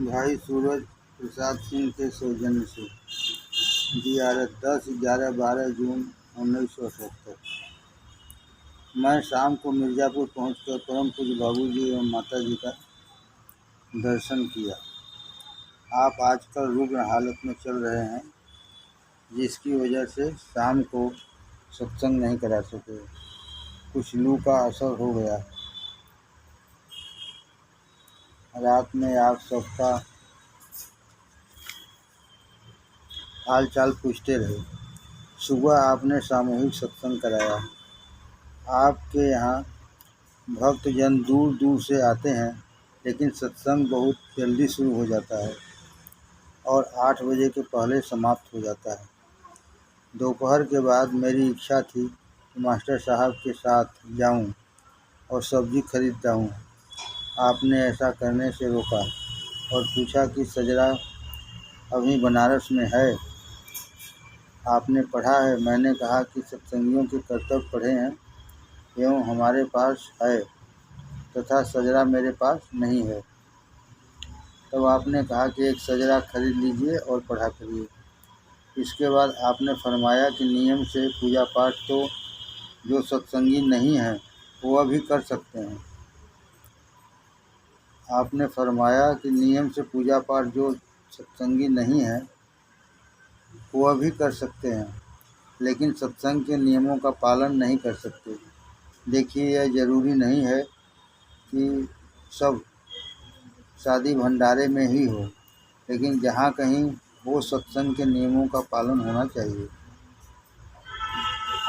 भाई सूरज प्रसाद सिंह के सौजन्य से जियारत 10, 11, 12 जून 1978। मैं शाम को मिर्ज़ापुर पहुंचकर परम पूज्य बाबूजी एवं माताजी का दर्शन किया। आप आजकल रुग्ण हालत में चल रहे हैं, जिसकी वजह से शाम को सत्संग नहीं करा सके। कुछ लू का असर हो गया। रात में आप सबका हाल चाल पूछते रहे। सुबह आपने सामूहिक सत्संग कराया। आपके यहाँ भक्तजन दूर दूर से आते हैं, लेकिन सत्संग बहुत जल्दी शुरू हो जाता है और 8 बजे के पहले समाप्त हो जाता है। दोपहर के बाद मेरी इच्छा थी कि मास्टर साहब के साथ जाऊं और सब्जी खरीद आऊं। आपने ऐसा करने से रोका और पूछा कि सजरा अभी बनारस में है, आपने पढ़ा है? मैंने कहा कि सत्संगियों के कर्तव्य पढ़े हैं एवं हमारे पास है तथा सजरा मेरे पास नहीं है। तब आपने कहा कि एक सजरा खरीद लीजिए और पढ़ा करिए। इसके बाद आपने फरमाया कि नियम से पूजा पाठ तो जो सत्संगी नहीं है वह भी कर सकते हैं। आपने फरमाया कि नियम से पूजा पाठ जो सत्संगी नहीं है वह भी कर सकते हैं, लेकिन सत्संग के नियमों का पालन नहीं कर सकते। देखिए, यह जरूरी नहीं है कि सब शादी भंडारे में ही हो, लेकिन जहाँ कहीं हो सत्संग के नियमों का पालन होना चाहिए।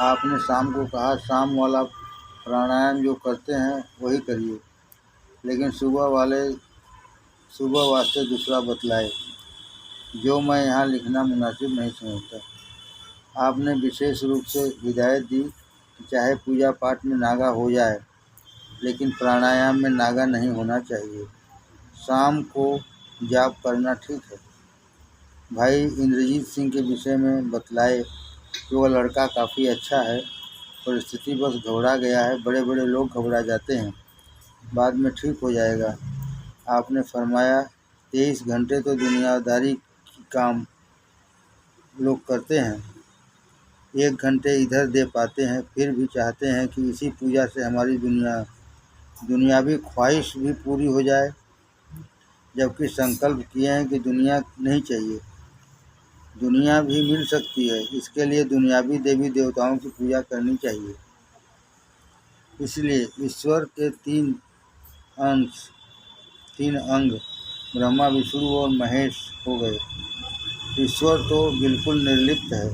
आपने शाम को कहा शाम वाला प्राणायाम जो करते हैं वही करिए, लेकिन सुबह वास्ते दूसरा बतलाए, जो मैं यहाँ लिखना मुनासिब नहीं समझता। आपने विशेष रूप से हिदायत दी कि चाहे पूजा पाठ में नागा हो जाए, लेकिन प्राणायाम में नागा नहीं होना चाहिए। शाम को जाप करना ठीक है। भाई इंद्रजीत सिंह के विषय में बतलाए कि वह लड़का काफ़ी अच्छा है, परिस्थिति बस घबरा गया है। बड़े बड़े लोग घबरा जाते हैं, बाद में ठीक हो जाएगा। आपने फरमाया 23 घंटे तो दुनियादारी की काम लोग करते हैं, 1 घंटे इधर दे पाते हैं, फिर भी चाहते हैं कि इसी पूजा से हमारी दुनियावी ख्वाहिश भी पूरी हो जाए, जबकि संकल्प किए हैं कि दुनिया नहीं चाहिए। दुनिया भी मिल सकती है, इसके लिए दुनियावी देवी देवताओं की पूजा करनी चाहिए। इसलिए ईश्वर के 3 अंग ब्रह्मा, विष्णु और महेश हो गए। ईश्वर तो बिल्कुल निर्लिप्त है।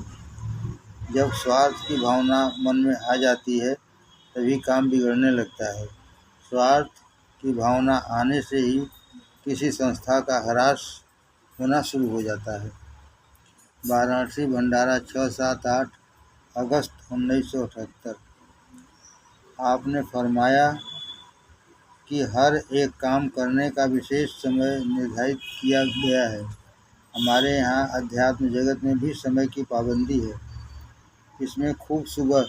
जब स्वार्थ की भावना मन में आ जाती है तभी काम बिगड़ने लगता है। स्वार्थ की भावना आने से ही किसी संस्था का ह्रास होना शुरू हो जाता है। वाराणसी भंडारा 6-7-8 अगस्त 1978। आपने फरमाया कि हर एक काम करने का विशेष समय निर्धारित किया गया है। हमारे यहाँ अध्यात्म जगत में भी समय की पाबंदी है। इसमें खूब सुबह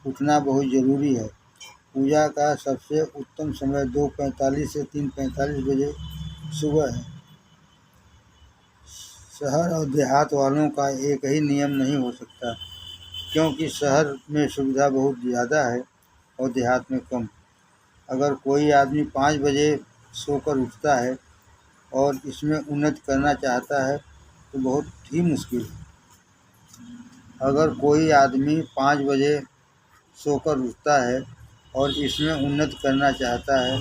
उठना बहुत ज़रूरी है। पूजा का सबसे उत्तम समय 2:45 से 3:45 बजे सुबह है। शहर और देहात वालों का एक ही नियम नहीं हो सकता, क्योंकि शहर में सुविधा बहुत ज़्यादा है और देहात में कम। अगर कोई आदमी 5 बजे सोकर उठता है और इसमें उन्नति करना चाहता है तो बहुत ही मुश्किल है। अगर कोई आदमी 5 बजे सोकर उठता है और इसमें उन्नति करना चाहता है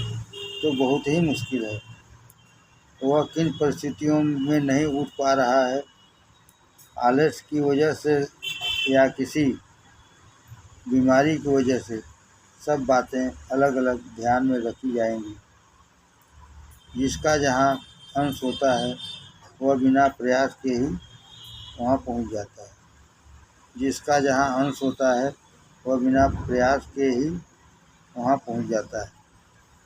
तो बहुत ही मुश्किल है। वह किन परिस्थितियों में नहीं उठ पा रहा है, आलस की वजह से या किसी बीमारी की वजह से, सब बातें अलग अलग ध्यान में रखी जाएंगी। जिसका जहाँ अंश होता है वह बिना प्रयास के ही वहाँ पहुँच जाता है। जिसका जहाँ अंश होता है वह बिना प्रयास के ही वहाँ पहुँच जाता है।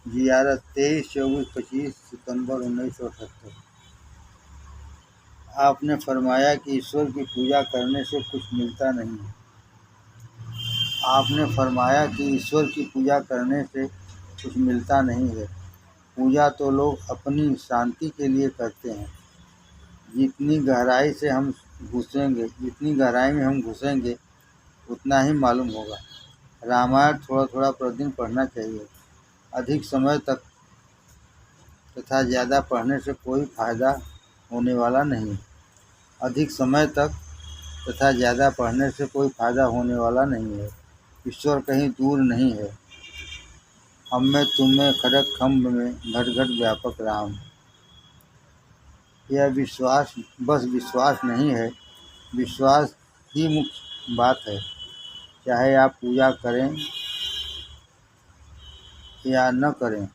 जियारत 23-24-25 सितंबर 1978। आपने फरमाया कि ईश्वर की पूजा करने से कुछ मिलता नहीं है। आपने फरमाया कि ईश्वर की पूजा करने से कुछ मिलता नहीं है। पूजा तो लोग अपनी शांति के लिए करते हैं। जितनी गहराई में हम घुसेंगे उतना ही मालूम होगा। रामायण थोड़ा थोड़ा प्रतिदिन पढ़ना चाहिए। अधिक समय तक तथा ज़्यादा पढ़ने से कोई फायदा होने वाला नहीं। अधिक समय तक तथा ज़्यादा पढ़ने से कोई फायदा होने वाला नहीं है। ईश्वर कहीं दूर नहीं है। हम में तुम में खड़ग खम्भ में घट घट व्यापक राम। यह विश्वास नहीं है, विश्वास ही मुख्य बात है। चाहे आप पूजा करें या न करें,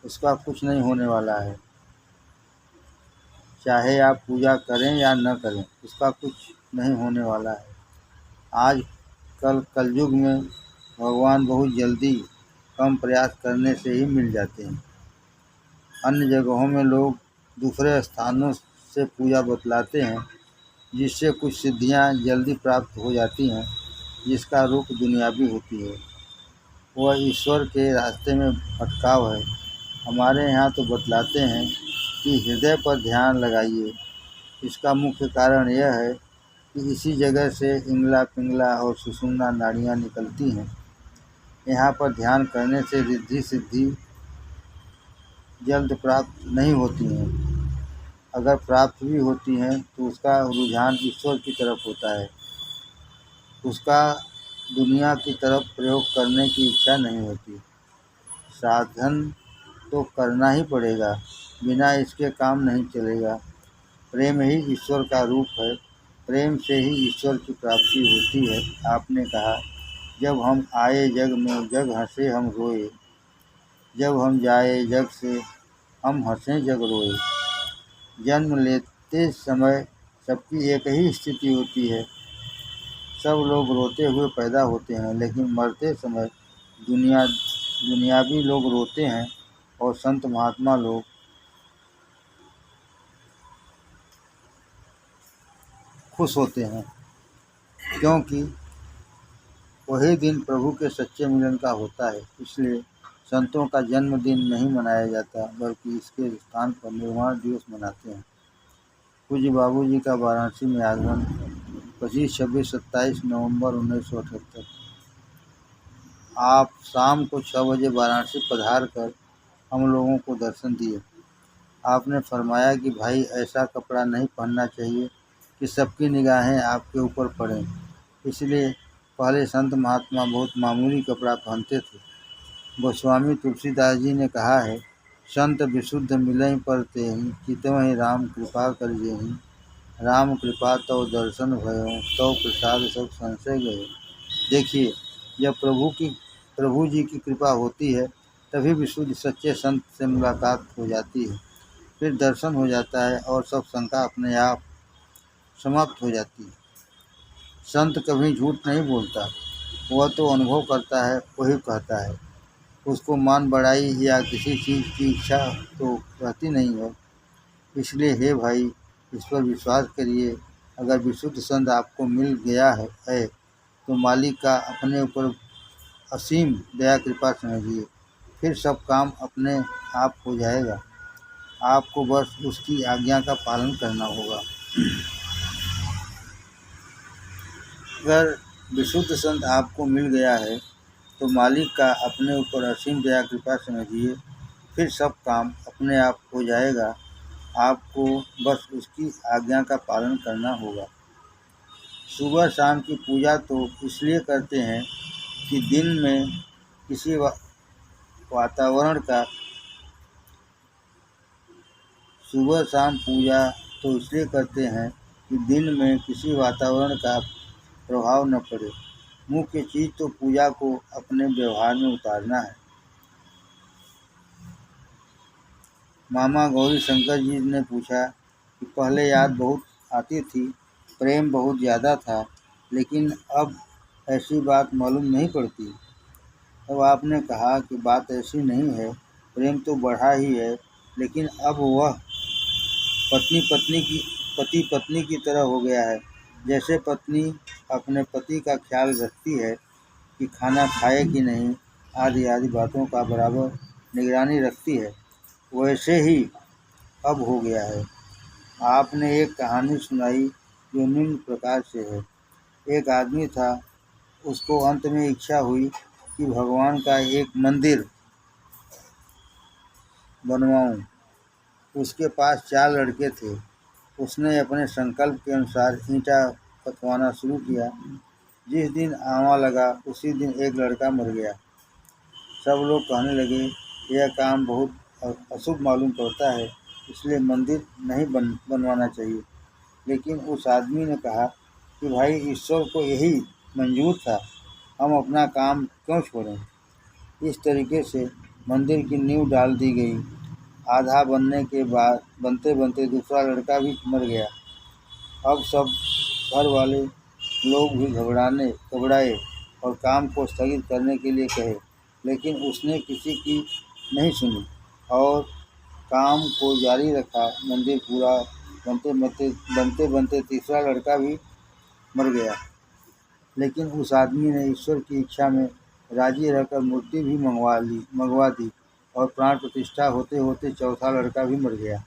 उसका कुछ नहीं होने वाला है। चाहे आप पूजा करें या न करें, उसका कुछ नहीं होने वाला है। आज कलयुग में भगवान बहुत जल्दी कम प्रयास करने से ही मिल जाते हैं। अन्य जगहों में लोग दूसरे स्थानों से पूजा बतलाते हैं, जिससे कुछ सिद्धियां जल्दी प्राप्त हो जाती हैं, जिसका रूप दुनियावी होती है। वह ईश्वर के रास्ते में भटकाव है। हमारे यहाँ तो बतलाते हैं कि हृदय पर ध्यान लगाइए। इसका मुख्य कारण यह है कि इसी जगह से इंगला पिंगला और सुषुम्ना नाड़ियाँ निकलती हैं। यहाँ पर ध्यान करने से रिद्धि सिद्धि जल्द प्राप्त नहीं होती हैं। अगर प्राप्त भी होती हैं तो उसका रुझान ईश्वर की तरफ होता है। उसका दुनिया की तरफ प्रयोग करने की इच्छा नहीं होती। साधन तो करना ही पड़ेगा, बिना इसके काम नहीं चलेगा। प्रेम ही ईश्वर का रूप है। प्रेम से ही ईश्वर की प्राप्ति होती है। आपने कहा, जब हम आए जग में जग हंसे हम रोए, जब हम जाए जग से हम हंसे जग रोए। जन्म लेते समय सबकी एक ही स्थिति होती है। सब लोग रोते हुए पैदा होते हैं, लेकिन मरते समय दुनियावी लोग रोते हैं और संत महात्मा लोग खुश होते हैं, क्योंकि वही दिन प्रभु के सच्चे मिलन का होता है। इसलिए संतों का जन्मदिन नहीं मनाया जाता, बल्कि इसके स्थान पर निर्वाण दिवस मनाते हैं। पूज्य बाबूजी का वाराणसी में आगमन 25, 26, 27 नवंबर 1978। आप शाम को 6 बजे वाराणसी पधार कर हम लोगों को दर्शन दिए। आपने फरमाया कि भाई, ऐसा कपड़ा नहीं पहनना चाहिए कि सबकी निगाहें आपके ऊपर पड़ें। इसलिए पहले संत महात्मा बहुत मामूली कपड़ा पहनते थे। गोस्वामी तुलसीदास जी ने कहा है, संत विशुद्ध मिलई पर तेहि, चितवहि राम कृपा कर जेहि। राम कृपा तो दर्शन भयो, तो प्रसाद सब संशय गए। देखिए, जब प्रभु जी की कृपा होती है, तभी विशुद्ध सच्चे संत से मुलाकात हो जाती है। फिर दर्शन हो जाता है और सब शंका अपने आप समाप्त हो जाती है। संत कभी झूठ नहीं बोलता, वह तो अनुभव करता है, वही कहता है। उसको मान बढ़ाई या किसी चीज़ की इच्छा तो रहती नहीं है। इसलिए हे भाई, इस पर विश्वास करिए। अगर विशुद्ध संत आपको मिल गया है तो मालिक का अपने ऊपर असीम दया कृपा समझिए। फिर सब काम अपने आप हो जाएगा। आपको बस उसकी आज्ञा का पालन करना होगा। अगर विशुद्ध संत आपको मिल गया है तो मालिक का अपने ऊपर असीम दया कृपा समझिए। फिर सब काम अपने आप हो जाएगा। आपको बस उसकी आज्ञा का पालन करना होगा। सुबह शाम की पूजा तो इसलिए करते हैं कि दिन में किसी वातावरण का सुबह शाम पूजा तो इसलिए करते हैं कि दिन में किसी वातावरण का प्रभाव न पड़े। मुख्य चीज़ तो पूजा को अपने व्यवहार में उतारना है। मामा गौरी शंकर जी ने पूछा कि पहले याद बहुत आती थी, प्रेम बहुत ज़्यादा था, लेकिन अब ऐसी बात मालूम नहीं पड़ती। तब आपने कहा कि बात ऐसी नहीं है, प्रेम तो बढ़ा ही है, लेकिन अब वह पति पत्नी की तरह हो गया है। जैसे पत्नी अपने पति का ख्याल रखती है कि खाना खाए कि नहीं, आदि आदि बातों का बराबर निगरानी रखती है, वैसे ही अब हो गया है। आपने एक कहानी सुनाई जो निम्न प्रकार से है। एक आदमी था, उसको अंत में इच्छा हुई कि भगवान का एक मंदिर बनवाऊं। उसके पास 4 लड़के थे। उसने अपने संकल्प के अनुसार ईंटा पथवाना शुरू किया। जिस दिन आवा लगा उसी दिन एक लड़का मर गया। सब लोग कहने लगे, यह काम बहुत अशुभ मालूम पड़ता है, इसलिए मंदिर नहीं बनवाना चाहिए। लेकिन उस आदमी ने कहा कि भाई, ईश्वर को यही मंजूर था, हम अपना काम क्यों छोड़ें। इस तरीके से मंदिर की नींव डाल दी गई। आधा बनने के बाद बनते बनते दूसरा लड़का भी मर गया। अब सब घर वाले लोग भी घबराए और काम को स्थगित करने के लिए कहे, लेकिन उसने किसी की नहीं सुनी और काम को जारी रखा। मंदिर पूरा बनते बनते तीसरा लड़का भी मर गया, लेकिन उस आदमी ने ईश्वर की इच्छा में राजी रहकर मूर्ति भी मंगवा दी और प्राण प्रतिष्ठा होते होते चौथा लड़का भी मर गया।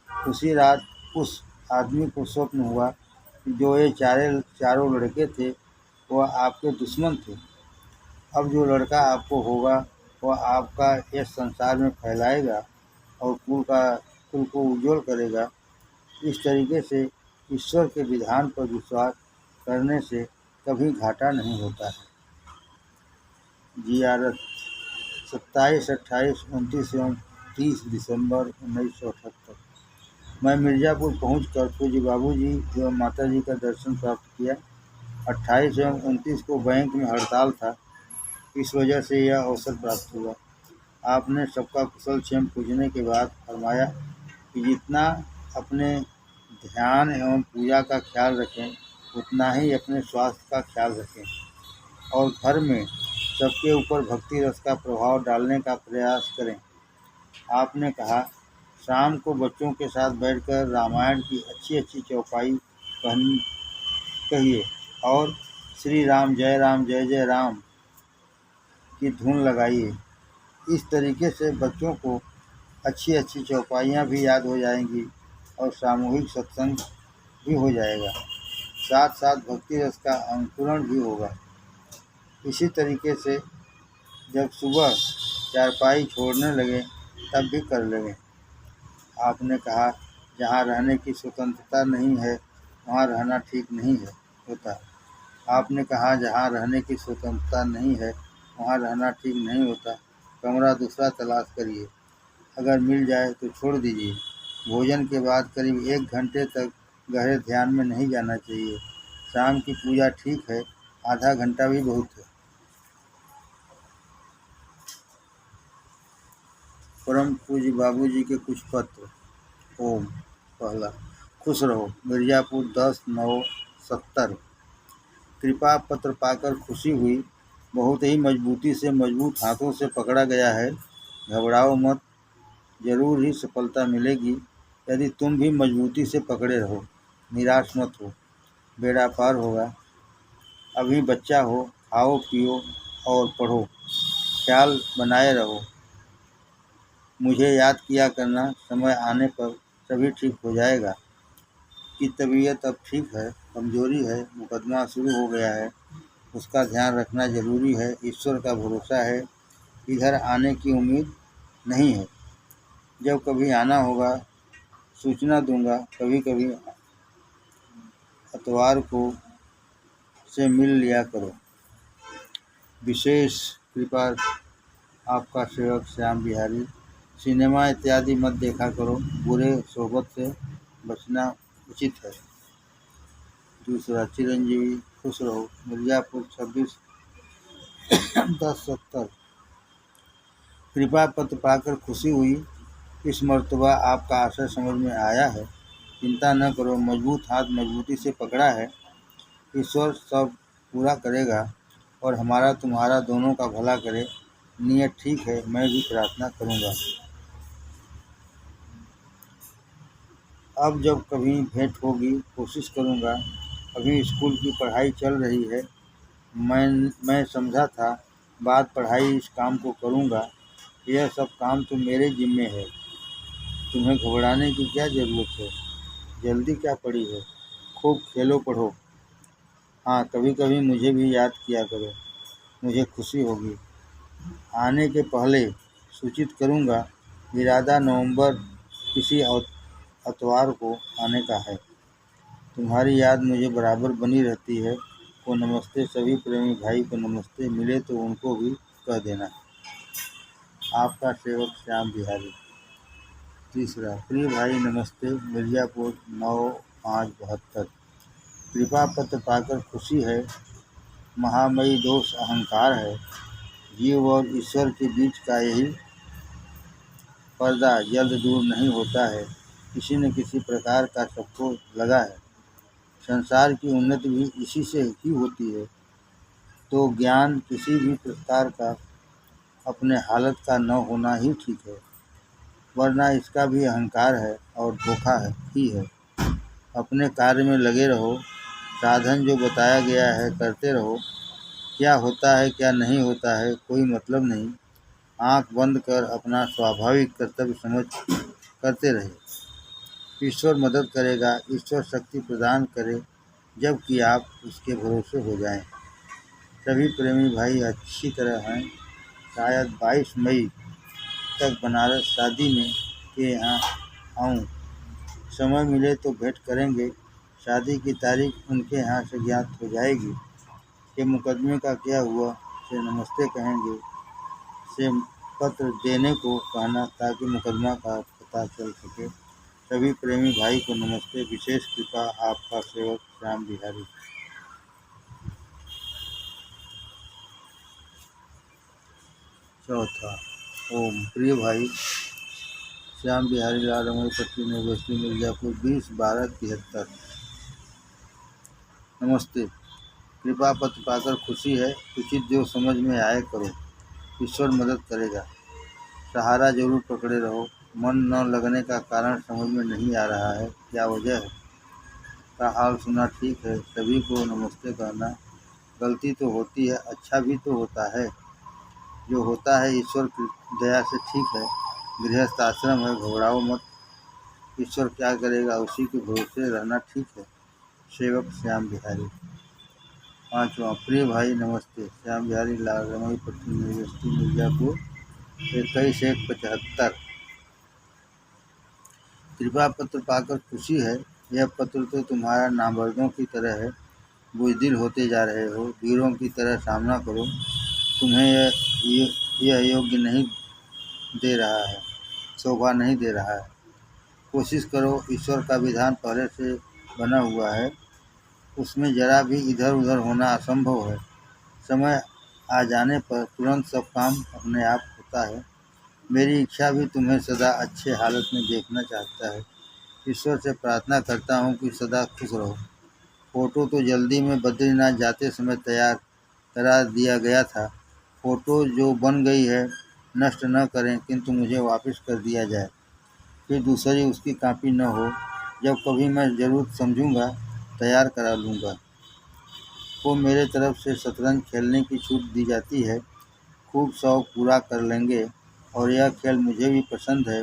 उसी रात उस आदमी को स्वप्न हुआ कि जो ये चारों लड़के थे वह आपके दुश्मन थे। अब जो लड़का आपको होगा वह आपका यश संसार में फैलाएगा और कुल को उज्ज्वल करेगा। इस तरीके से ईश्वर के विधान पर विश्वास करने से कभी घाटा नहीं होता है। जियारत 27, 28, 29 एवं 30 दिसंबर 1978। मैं मिर्ज़ापुर पहुंचकर पूज्य बाबूजी एवं माताजी का दर्शन प्राप्त किया। 28 एवं 29 को बैंक में हड़ताल था, इस वजह से यह अवसर प्राप्त हुआ। आपने सबका कुशल क्षेम पूछने के बाद फरमाया कि जितना अपने ध्यान एवं पूजा का ख्याल रखें, उतना ही अपने स्वास्थ्य का ख्याल रखें और घर में सबके ऊपर भक्ति रस का प्रभाव डालने का प्रयास करें। आपने कहा, शाम को बच्चों के साथ बैठकर रामायण की अच्छी अच्छी चौपाई कहिए और श्री राम जय जय राम की धुन लगाइए। इस तरीके से बच्चों को अच्छी अच्छी चौपाइयाँ भी याद हो जाएंगी और सामूहिक सत्संग भी हो जाएगा, साथ साथ भक्ति रस का अंकुरण भी होगा। इसी तरीके से जब सुबह चारपाई छोड़ने लगे तब भी कर लेंगे। आपने कहा, जहाँ रहने की स्वतंत्रता नहीं है वहाँ रहना ठीक नहीं होता। आपने कहा, जहाँ रहने की स्वतंत्रता नहीं है वहाँ रहना ठीक नहीं होता। कमरा दूसरा तलाश करिए, अगर मिल जाए तो छोड़ दीजिए। भोजन के बाद करीब 1 घंटे तक गहरे ध्यान में नहीं जाना चाहिए। शाम की पूजा ठीक है, आधा घंटा भी बहुत है। परम पूज्य बाबूजी के कुछ पत्र। ओम। पहला, खुश रहो। मिर्ज़ापुर 10/9/70। कृपा पत्र पाकर खुशी हुई। बहुत ही मजबूत हाथों से पकड़ा गया है। घबराओ मत, जरूर ही सफलता मिलेगी यदि तुम भी मजबूती से पकड़े रहो। निराश मत हो, बेड़ा पार होगा। अभी बच्चा हो, खाओ पियो और पढ़ो, ख्याल बनाए रहो। मुझे याद किया करना, समय आने पर सभी ठीक हो जाएगा। की तबीयत अब ठीक है, कमजोरी है, मुकदमा शुरू हो गया है, उसका ध्यान रखना जरूरी है। ईश्वर का भरोसा है, इधर आने की उम्मीद नहीं है। जब कभी आना होगा सूचना दूंगा। कभी कभी अतवार को से मिल लिया करो। विशेष कृपा आपका सेवक श्याम बिहारी। सिनेमा इत्यादि मत देखा करो, बुरे सोबत से बचना उचित है। दूसरा, चिरंजीवी। खुश रहो। मिर्ज़ापुर 26/10/70। कृपा पत्र पाकर खुशी हुई। इस मर्तबा आपका आशय समझ में आया है। चिंता न करो, मजबूत हाथ मजबूती से पकड़ा है। ईश्वर सब पूरा करेगा और हमारा तुम्हारा दोनों का भला करे। नियत ठीक है, मैं भी प्रार्थना करूँगा। अब जब कभी भेंट होगी कोशिश करूँगा। अभी स्कूल की पढ़ाई चल रही है। मैं समझा था बाद पढ़ाई इस काम को करूँगा। यह सब काम तो मेरे जिम्मे है। तुम्हें घबराने की क्या ज़रूरत है? जल्दी क्या पड़ी है? खूब खेलो पढ़ो। हाँ, कभी कभी मुझे भी याद किया करो, मुझे खुशी होगी। आने के पहले सूचित करूँगा। इरादा नवंबर किसी अतवार को आने का है। तुम्हारी याद मुझे बराबर बनी रहती है। को नमस्ते। सभी प्रेमी भाई को नमस्ते। मिले तो उनको भी कह देना। आपका सेवक श्याम बिहारी। तीसरा, प्रिय भाई नमस्ते। मिर्ज़ापुर 9/5/72। कृपा पत्र पाकर खुशी है। महामयी दोष अहंकार है। जीव और ईश्वर के बीच का यही पर्दा जल्द दूर नहीं होता है। किसी न किसी प्रकार का सबको लगा है। संसार की उन्नति भी इसी से ही होती है। तो ज्ञान किसी भी प्रकार का अपने हालत का न होना ही ठीक है, वरना इसका भी अहंकार है और धोखा ही है। अपने कार्य में लगे रहो। साधन जो बताया गया है करते रहो। क्या होता है क्या नहीं होता है कोई मतलब नहीं। आंख बंद कर अपना स्वाभाविक कर्तव्य समझ करते रहे। ईश्वर मदद करेगा। ईश्वर शक्ति प्रदान करे जबकि आप उसके भरोसे हो जाएं। सभी प्रेमी भाई अच्छी तरह हैं। शायद 22 मई तक बनारस शादी में के यहाँ आऊँ। समय मिले तो भेंट करेंगे। शादी की तारीख उनके यहाँ से ज्ञात हो जाएगी। कि मुकदमे का क्या हुआ से नमस्ते कहेंगे। से पत्र देने को कहना ताकि मुकदमा का पता चल सके। सभी प्रेमी भाई को नमस्ते। विशेष कृपा आपका सेवक श्याम बिहारी। चौथा, ओम। प्रिय भाई श्याम बिहारी लाल रमई पट्टी यूनिवर्सिटी मिर्जापुर 20/12/73। नमस्ते। कृपा पत्र पाकर खुशी है। उचित जो समझ में आए करो। ईश्वर मदद करेगा। सहारा जरूर पकड़े रहो। मन न लगने का कारण समझ में नहीं आ रहा है, क्या वजह है? का हाल सुना ठीक है। सभी को नमस्ते कहना। गलती तो होती है, अच्छा भी तो होता है। जो होता है ईश्वर की दया से ठीक है। गृहस्थ आश्रम है, घबराओ मत। ईश्वर क्या करेगा उसी के भरोसे रहना ठीक है। सेवक श्याम बिहारी। पाँचवा, प्रिय भाई नमस्ते। श्याम बिहारी लाल रमई पट्टी यूनिवर्सिटी मिर्जापुर 21/1/75। कृपा पत्र पाकर खुशी है। यह पत्र तो तुम्हारा नामर्दों की तरह है। बुज़दिल होते जा रहे हो। वीरों की तरह सामना करो। तुम्हें यह योग्य नहीं दे रहा है, शोभा नहीं दे रहा है। कोशिश करो। ईश्वर का विधान पहले से बना हुआ है। उसमें जरा भी इधर उधर होना असंभव है। समय आ जाने पर तुरंत सब काम अपने आप होता है। मेरी इच्छा भी तुम्हें सदा अच्छे हालत में देखना चाहता है। ईश्वर से प्रार्थना करता हूँ कि सदा खुश रहो। फ़ोटो तो जल्दी में बद्रीनाथ जाते समय तैयार करा दिया गया था। फ़ोटो जो बन गई है नष्ट न करें, किंतु मुझे वापस कर दिया जाए। फिर दूसरी उसकी कॉपी न हो। जब कभी मैं ज़रूरत समझूंगा तैयार करा लूँगा। को मेरे तरफ से शतरंज खेलने की छूट दी जाती है। खूब शौक पूरा कर लेंगे। और यह खेल मुझे भी पसंद है,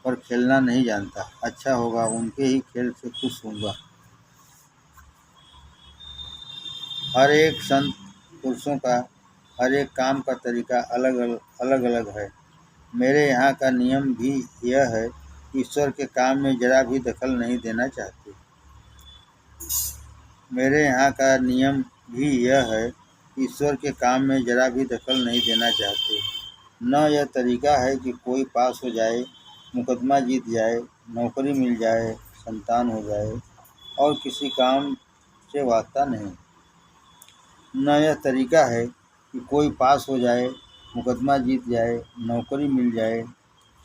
पर खेलना नहीं जानता। अच्छा होगा उनके ही खेल से खुश होऊंगा। हर एक संत पुरुषों का हर एक काम का तरीका अलग अलग है। मेरे यहाँ का नियम भी यह है, ईश्वर के काम में जरा भी दखल नहीं देना चाहते। मेरे यहाँ का नियम भी यह है, ईश्वर के काम में जरा भी दखल नहीं देना चाहते। न यह तरीका है कि कोई पास हो जाए, मुकदमा जीत जाए, नौकरी मिल जाए, संतान हो जाए, और किसी काम से वास्ता नहीं। न यह तरीका है कि कोई पास हो जाए, मुकदमा जीत जाए, नौकरी मिल जाए,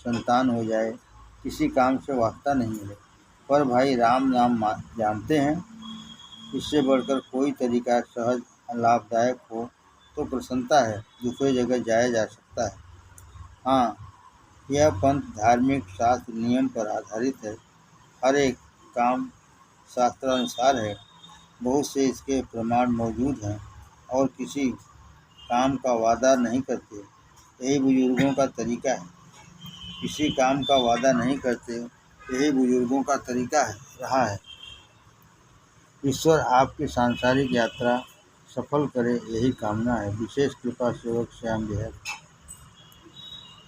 संतान हो जाए, किसी काम से वास्ता नहीं है। पर भाई राम नाम जानते हैं। इससे बढ़कर कोई तरीका सहज लाभदायक हो तो प्रसन्नता है। दूसरी जगह जाया जा सकता है। हाँ, यह पंथ धार्मिक शास्त्र नियम पर आधारित है। हर एक काम शास्त्रानुसार है। बहुत से इसके प्रमाण मौजूद हैं और किसी काम का वादा नहीं करते। यही बुजुर्गों का तरीका है। किसी काम का वादा नहीं करते, यही बुजुर्गों का तरीका रहा है। ईश्वर आपकी सांसारिक यात्रा सफल करे, यही कामना है। विशेष कृपा सेवक श्याम बिहारी।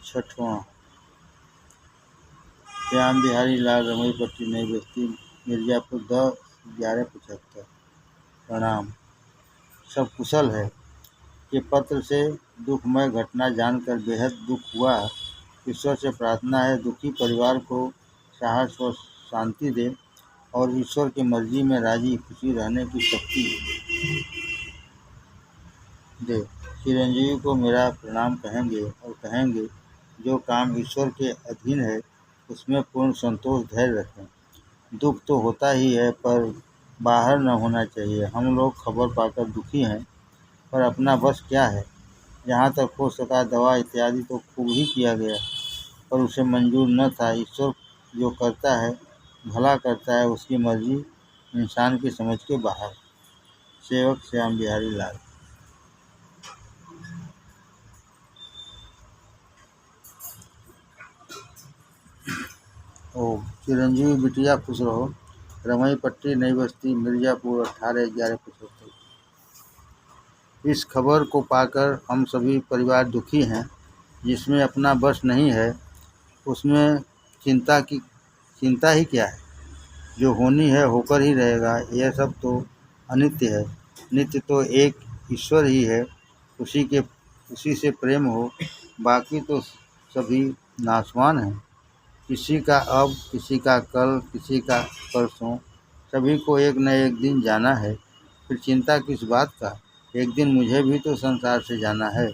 छठवां। श्याम बिहारी लाल, रमईपट्टी, नई बस्ती, मिर्जापुर, 10/11/75। प्रणाम। सब कुशल है। ये पत्र से दुखमय घटना जानकर बेहद दुख हुआ। ईश्वर से प्रार्थना है दुखी परिवार को साहस और शांति दे और ईश्वर की मर्जी में राजी खुशी रहने की शक्ति दे। चिरंजीवी को मेरा प्रणाम कहेंगे और कहेंगे जो काम ईश्वर के अधीन है उसमें पूर्ण संतोष धैर्य रखें। दुख तो होता ही है पर बाहर न होना चाहिए। हम लोग खबर पाकर दुखी हैं पर अपना बस क्या है। जहाँ तक हो सका दवा इत्यादि तो खूब ही किया गया पर उसे मंजूर न था। ईश्वर जो करता है भला करता है, उसकी मर्जी इंसान की समझ के बाहर। सेवक श्याम बिहारी लाल। ओम। चिरंजीवी बिटिया खुश रहो। रमईपट्टी, नई बस्ती, मिर्जापुर, 18/11/75। इस खबर को पाकर हम सभी परिवार दुखी हैं। जिसमें अपना बस नहीं है उसमें चिंता ही क्या है। जो होनी है होकर ही रहेगा। यह सब तो अनित्य है। नित्य तो एक ईश्वर ही है। उसी से प्रेम हो, बाकी तो सभी नाशवान हैं। किसी का अब, किसी का कल, किसी का परसों, सभी को एक न एक दिन जाना है। फिर चिंता किस बात का। एक दिन मुझे भी तो संसार से जाना है।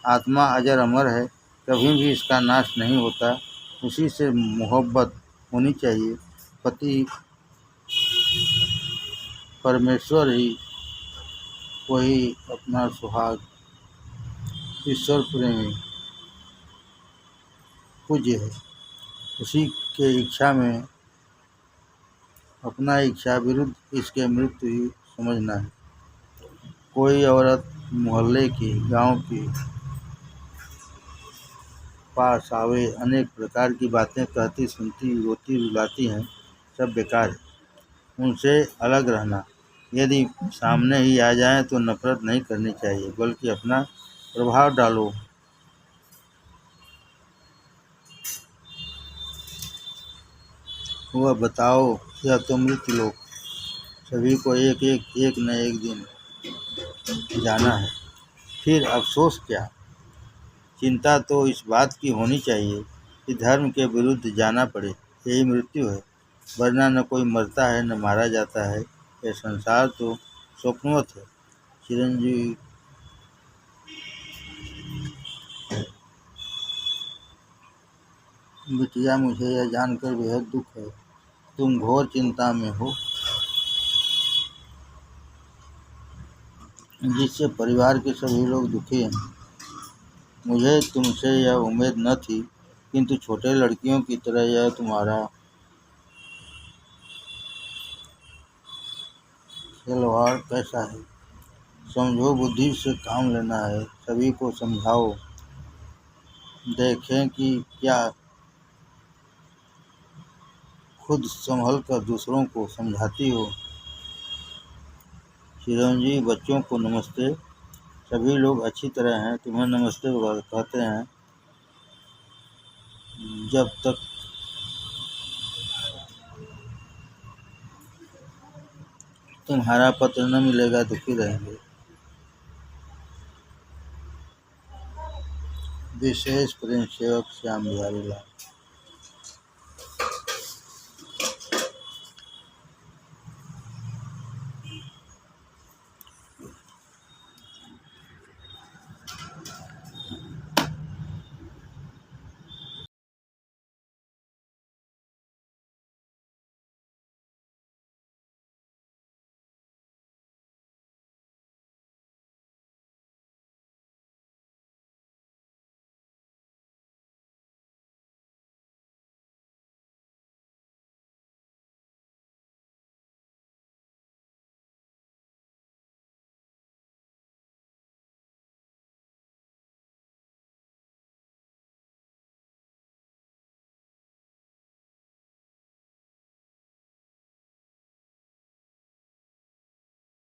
आत्मा अजर अमर है, कभी भी इसका नाश नहीं होता। उसी से मोहब्बत होनी चाहिए। पति परमेश्वर ही, वही अपना सुहाग। ईश्वर प्रेमी पूज्य है। उसी के इच्छा में अपना इच्छा विरुद्ध इसके मृत्यु ही समझना है। कोई औरत मोहल्ले की, गांव की पास आवे, अनेक प्रकार की बातें कहती सुनती, रोती रुलाती हैं, सब बेकार है। उनसे अलग रहना। यदि सामने ही आ जाएं तो नफरत नहीं करनी चाहिए बल्कि अपना प्रभाव डालो। वह बताओ, यह तो मृत्यु लोक, सभी को एक न एक दिन जाना है। फिर अफसोस क्या। चिंता तो इस बात की होनी चाहिए कि धर्म के विरुद्ध जाना पड़े, यही मृत्यु है। वरना न कोई मरता है न मारा जाता है। यह संसार तो स्वप्नवत है। चिरंजीवी। बिटिया, मुझे यह जानकर बेहद दुख है तुम घोर चिंता में हो, जिससे परिवार के सभी लोग दुखी हैं। मुझे तुमसे यह उम्मीद न थी, किंतु छोटे लड़कियों की तरह यह तुम्हारा खिलवाड़ कैसा है। समझो, बुद्धि से काम लेना है। सभी को समझाओ, देखें कि क्या खुद संभल कर दूसरों को समझाती हो। चिरंजीवी बच्चों को नमस्ते। सभी लोग अच्छी तरह हैं, तुम्हें नमस्ते कहते हैं। जब तक तुम्हारा पत्र न मिलेगा दुखी रहेंगे। विशेष प्रेम, सेवक श्याम बिहारी लाल।